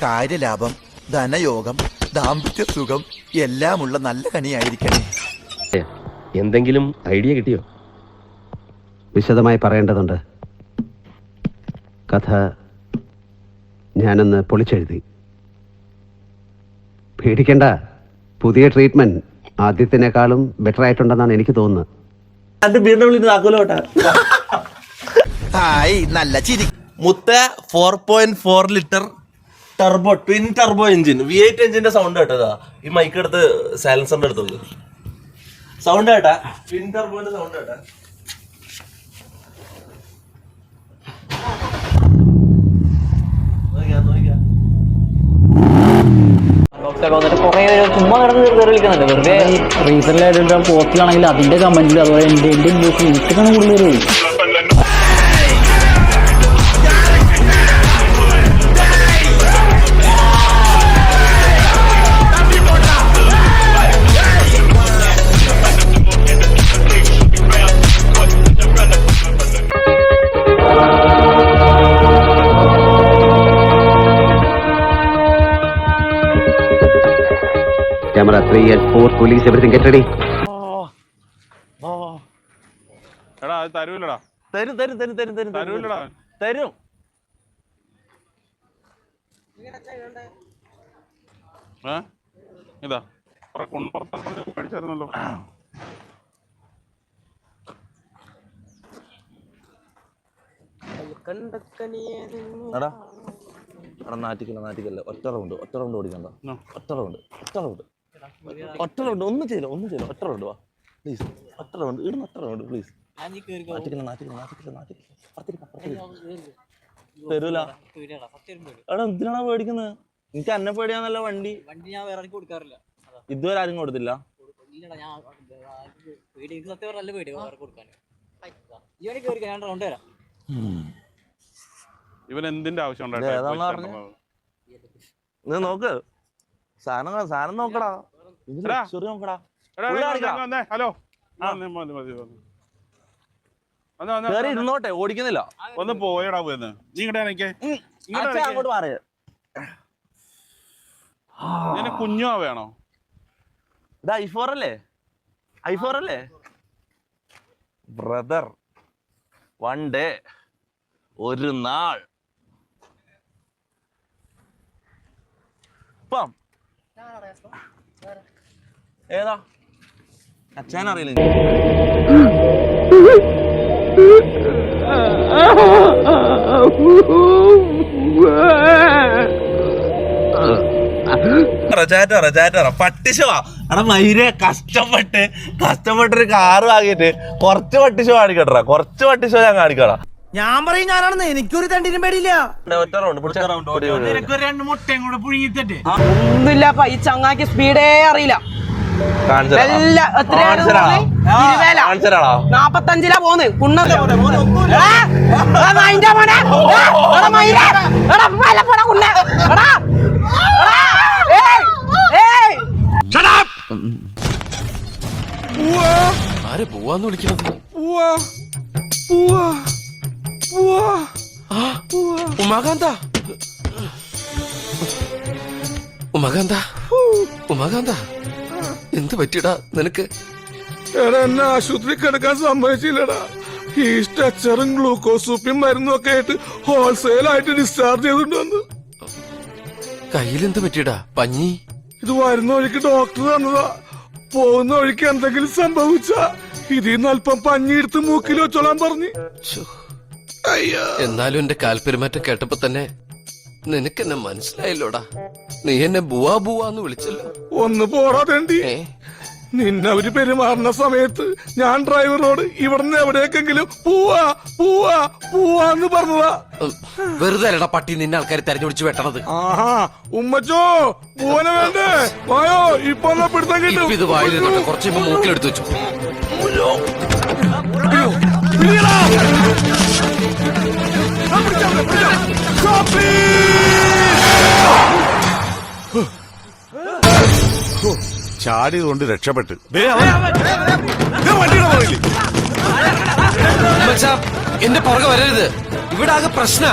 കാര്യലാഭം, ധനയോഗം, ദാമ്പത്യ സുഖം എല്ലാമുള്ള നല്ല കണിയായിരിക്കണേ. എന്തെങ്കിലും ഐഡിയ കിട്ടിയോ? വിശദമായി പറയേണ്ടതുണ്ട്. കഥ ഞാനൊന്ന് പൊളിച്ചെഴുതി. പേടിക്കണ്ട, പുതിയ ട്രീറ്റ്മെന്റ് ആദ്യത്തിനേക്കാളും ബെറ്റർ ആയിട്ടുണ്ടെന്നാണ് എനിക്ക് തോന്നുന്നത്. നല്ല ചിരി. മുത്ത 4.4 litre turbo twin turbo engine V8 എഞ്ചിന്റെ സൗണ്ട് കേട്ടതാ. ഈ മൈക്ക് എടുത്ത് സൈലൻസറിന്റെ അടുത്ത് സൗണ്ട് കേട്ടാ, ട്വിൻ ടർബോന്റെ സൗണ്ട് കേട്ടാ. ചുമ്മാ കിടന്ന് കളിക്കുന്നുണ്ട് വെറുതെ. റീസെന്റിലായിട്ട് പോസ്റ്റിലാണെങ്കിൽ അതിന്റെ കമന്റിൽ അതുപോലെ എന്റെ എനിക്കാണ് കൂടുതൽ. Camera 3 and 4, police, everything get ready. എടാ അത് തരൂലടാ. തരും തരൂലടാ. തരും. ഇതാ പഠിച്ചായിരുന്നല്ലോ. എടാ നാറ്റിക്കല്ല. ഒറ്റ റൗണ്ട് ഓടിക്കണ്ട. ഒറ്റ റൗണ്ട് ഒന്നും ചെയ്യില്ല. ഒറ്റ റൗണ്ട് വാ പ്ലീസ്. ഒറ്റ റൗണ്ട് ഇടുന്ന. ഒറ്റ റൗണ്ട് പ്ലീസ്. തരൂല. എടാ എന്തിനാണോ പേടിക്കുന്നത്? എനിക്ക് എന്നെ പേടിയാന്നല്ല. വണ്ടി ഞാൻ വേറെ കൊടുക്കാറില്ല. ഇതുവരെ ആരും കൊടുത്തില്ല. ഇവൻ എന്തിന്റെ ആവശ്യം നോക്ക് സാധനം നോക്കടാ. നോക്കടാ. ഹലോ ഇരുന്നോട്ടെ, ഓടിക്കുന്നില്ല. ഒന്ന് പോയടാ. പോയെന്ന് നീ അങ്ങോട്ട് മാറിയ കുഞ്ഞോ വേണോ? ഇത് i4 അല്ലേ ബ്രദർ? വൺ ഡേ, ഒരു നാൾ. ഇപ്പം ഏതാ അച്ഛൻ അറിയില്ല. പട്ടിശവാ. എടാ മയിരെ കഷ്ടപ്പെട്ടൊരു കാറ് വാങ്ങിയിട്ട് കുറച്ച് പട്ടിശോ കാണിക്കട്ടാ. കുറച്ച് പട്ടിശോ ഞാൻ കാണിക്കടാ. ഞാൻ പറയും ഞാനാണെന്ന്. എനിക്കൊരു തണ്ടിനും പേടിയില്ല. ഒന്നുമില്ല. ഈ ചങ്ങാക്ക് സ്പീഡേ അറിയില്ല. 45 പോന്ന് കുണ്ണ. ആരെ പോവാന്ന് വിളിക്കുന്നത്? ഉമാകാന്ത എന്ത് പറ്റിയടാ നിനക്ക്? എടാ എന്നെ ആശുപത്രി കിടക്കാൻ സമ്മതിച്ചില്ലടാ. ഈ സ്ട്രെച്ചറും ഗ്ലൂക്കോസൂപ്പിയും മരുന്നും ഒക്കെ ആയിട്ട് ഹോൾസെയിൽ ആയിട്ട് ഡിസ്ചാർജ് ചെയ്തിട്ടുണ്ടെന്ന്. കയ്യിലെന്ത് പറ്റിയടാ? പഞ്ഞി? ഇത് വരുന്ന വഴിക്ക് ഡോക്ടർ തന്നതാ. പോകുന്ന വഴിക്ക് എന്തെങ്കിലും സംഭവിച്ചാ ഇതിന്ന് അല്പം പഞ്ഞി എടുത്ത് മൂക്കിൽ വെച്ചോളാൻ പറഞ്ഞു. എന്നാലും എന്റെ കാൽപെരുമാറ്റം കേട്ടപ്പോ തന്നെ നിനക്കെന്നെ മനസ്സിലായല്ലോടാ. നീ എന്നെ ബുവാന്ന് വിളിച്ചല്ലോ. ഒന്ന് പോടാതേണ്ടി. നിന്നെ അവര് പെരുമാറുന്ന സമയത്ത് ഞാൻ ഡ്രൈവറോട് ഇവിടുന്ന് എവിടേക്കെങ്കിലും പോവാന്ന് പറഞ്ഞതാ. വെറുതെ അല്ലടാ പട്ടി നിന്നെ ആൾക്കാർ തെരഞ്ഞുപിടിച്ച് വെട്ടണത്. ആഹാ ഉമ്മച്ചോ പൂവന വേണ്ടേ? വായോ ഇപ്പൊ പിടുത്തം കിട്ടും. ഇത് വായിൽ കുറച്ച് മൂക്കിലെടുത്ത് വെച്ചു. ചാടിയത് കൊണ്ട് രക്ഷപ്പെട്ട്. എന്റെ പുറകെ വരരുത്. ഇവിടെ ആകെ പ്രശ്ന.